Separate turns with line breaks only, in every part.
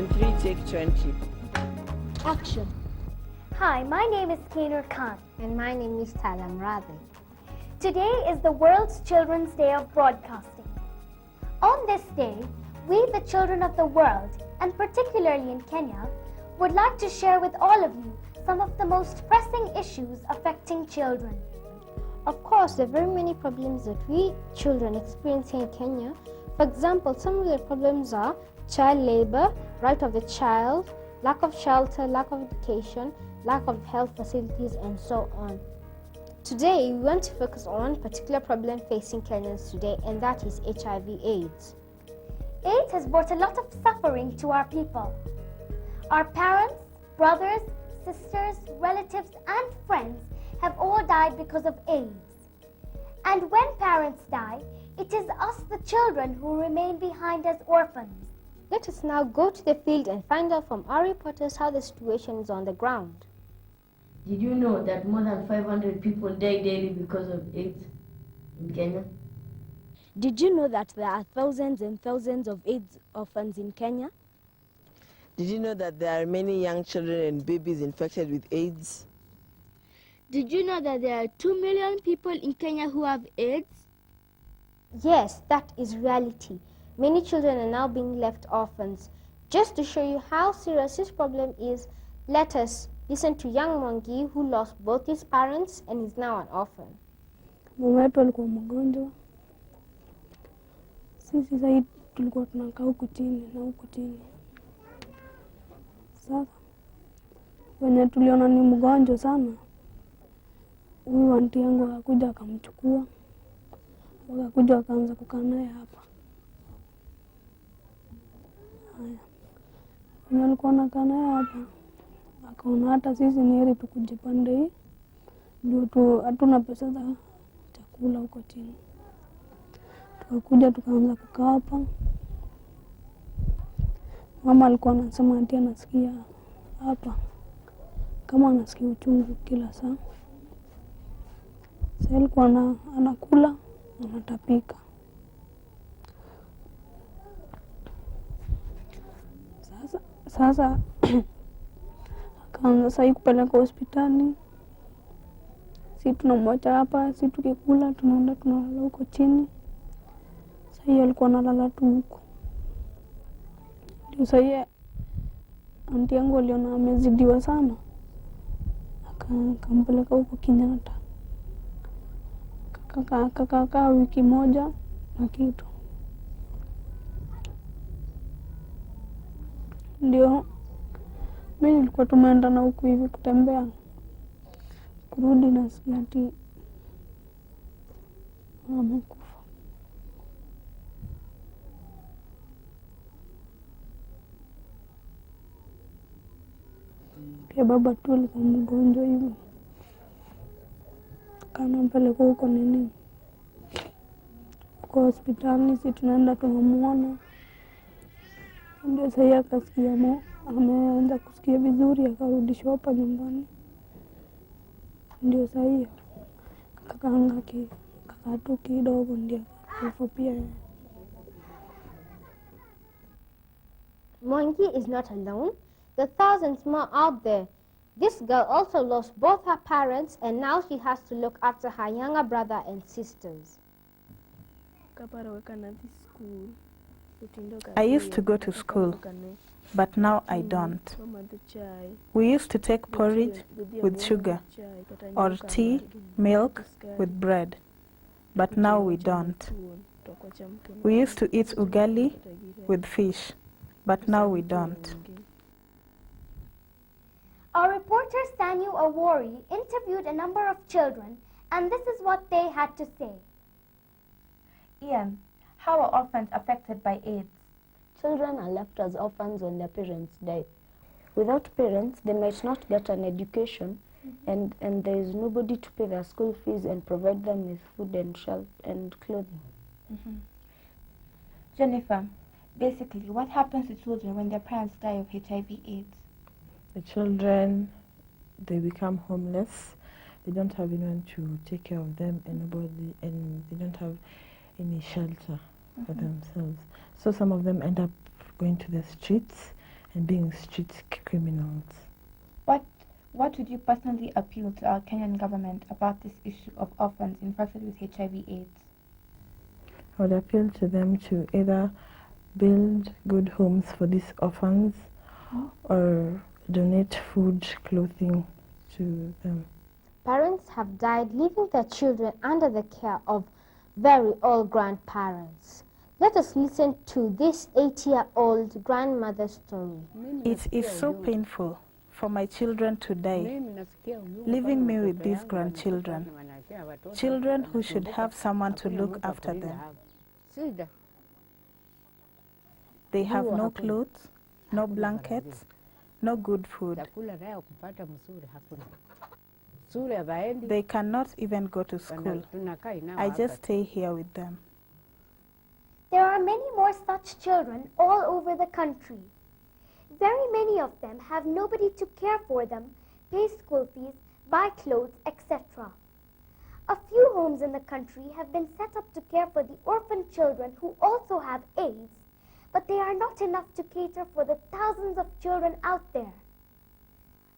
in 3, take 20.
Action.
Hi, my name is Kainur Khan.
And my name is Talam Radhe.
Today is the World's Children's Day of Broadcasting. On this day, we, the children of the world, and particularly in Kenya, would like to share with all of you some of the most pressing issues affecting children.
Of course, there are very many problems that we children experience here in Kenya. For example, some of the problems are child labor, right of the child, lack of shelter, lack of education, lack of health facilities, and so on. Today, we want to focus on one particular problem facing Kenyans today, and that is HIV/AIDS.
AIDS has brought a lot of suffering to our people. Our parents, brothers, sisters, relatives, and friends have all died because of AIDS. And when parents die, it is us, the children, who remain behind as orphans.
Let us now go to the field and find out from our reporters how the situation is on the ground.
Did you know that more than 500 people die daily because of AIDS in Kenya?
Did you know that there are thousands and thousands of AIDS orphans in Kenya?
Did you know that there are many young children and babies infected with AIDS?
Did you know that there are 2 million people in Kenya who have AIDS?
Yes, that is reality. Many children are now being left orphans. Just to show you how serious this problem is, let us listen to young Mwangi who lost both his parents and is now an orphan.
Mama yetu alikuwa mgonjwa. Sisi sasa tulikuwa tunakaa huku chini na huku chini. Sasa wenye tuliona ni mgonjwa sana, huyu aunti yangu akakuja akamchukua, wakakuja wakaanza kukaa naye hapa. Haya, wenye walikuwa wanakaa naye hapa, akaona hata sisi ni heri tukuje pande hii, ndio hatuna pesa za chakula huko chini. Tukakuja tukaanza kukaa hapa. Mama alikuwa anasema ati anasikia hapa kama anasikia uchungu kila saa. Sasa alikuwa anakula, anatapika. Sasa akaanza sasa kupeleka hospitali. Si tunamwacha hapa, si tukikula tunaenda tunalala huko chini. Sasa yeye alikuwa analala tu huko. Ndio sasa aunti yangu aliona amezidiwa sana, akampeleka huko Kenyatta. Kaka wiki moja na kitu. Ndio mimi nilikuwa tumeenda na huku hivi kutembea, kurudi nasikia ati amekufa. Pia baba tu alikuwa mgonjwa hivi, kanampeleka huko nini, kwa hospitali. Si tunaenda tunamuona, ndio sasa akasikia ameanza kusikia vizuri, akarudishwa hapa nyumbani. Ndio sasa kakatu kidogo ndio akafa pia.
Mwangi is not alone. There are thousands more out there. This girl also lost both her parents, and now she has to look after her younger brother and sisters.
I used to go to school, but now I don't. We used to take porridge with sugar, or tea, milk with bread, but now we don't. We used to eat ugali with fish, but now we don't.
Our reporter Sanyu Awori interviewed a number of children, and this is what they had to say.
Ian, how are orphans affected by AIDS?
Children are left as orphans when their parents die. Without parents, they might not get an education, and there is nobody to pay their school fees and provide them with food and shelter and clothing.
Jennifer, basically, what happens to children when their parents die of HIV/AIDS?
The children, they become homeless. They don't have anyone to take care of them, and they don't have any shelter for themselves. So some of them end up going to the streets, and being street criminals.
What would you personally appeal to our Kenyan government about this issue of orphans infected with HIV/AIDS?
I would appeal to them to either build good homes for these orphans or donate food, clothing to them.
Parents have died, leaving their children under the care of very old grandparents. Let us listen to this 80-year-old grandmother's story.
It is so painful for my children to die, leaving me with these grandchildren, children who should have someone to look after them. They have no clothes, no blankets, no good food. They cannot even go to school. I just stay here with them.
There are many more such children all over the country. Very many of them have nobody to care for them, pay school fees, buy clothes, etc. A few homes in the country have been set up to care for the orphan children who also have AIDS, but they are not enough to cater for the thousands of children out there.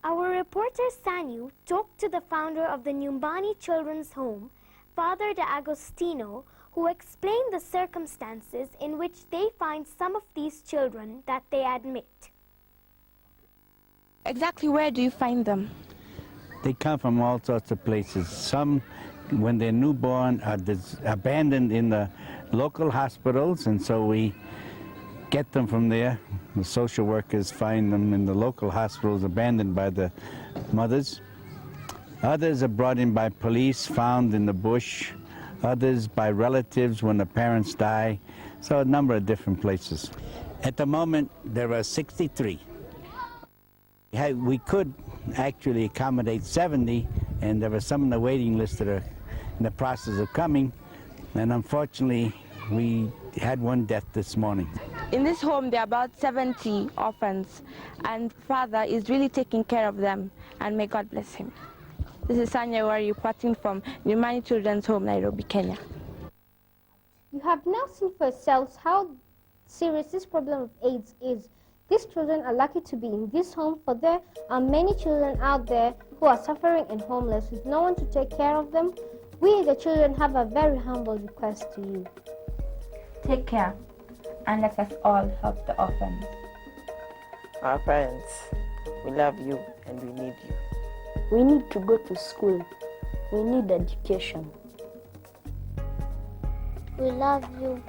Our reporter Sanyu talked to the founder of the Nyumbani Children's Home, Father D'Agostino, who explained the circumstances in which they find some of these children that they admit.
Exactly where do you find them?
They come from all sorts of places. Some, when they're newborn, are abandoned in the local hospitals, and so we get them from there. The social workers find them in the local hospitals, abandoned by the mothers. Others are brought in by police, found in the bush. Others by relatives when the parents die. So a number of different places. At the moment, there are 63. We could actually accommodate 70, and there are some on the waiting list that are in the process of coming. And unfortunately, we had one death this morning.
In this home, there are about 70 orphans, and Father is really taking care of them, and may God bless him. This is Sanya Wari reporting from Nyumbani Children's Home, Nairobi, Kenya.
You have now seen for yourselves how serious this problem of AIDS is. These children are lucky to be in this home, for there are many children out there who are suffering and homeless with no one to take care of them. We, the children, have a very humble request to you.
Take care, and let us all help the orphans.
Our parents, we love you and we need you.
We need to go to school. We need education.
We love you.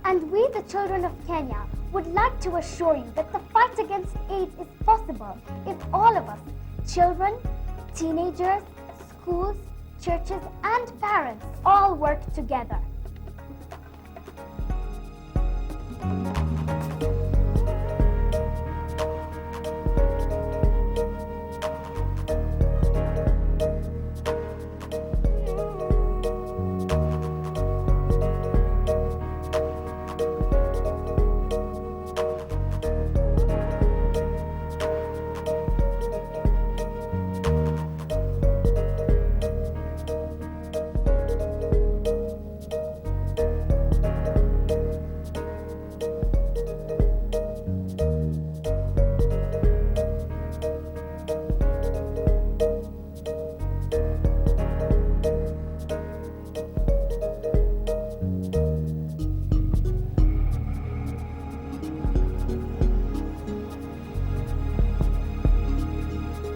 And we, the children of Kenya, would like to assure you that the fight against AIDS is possible if all of us, children, teenagers, schools, churches, and parents all work together.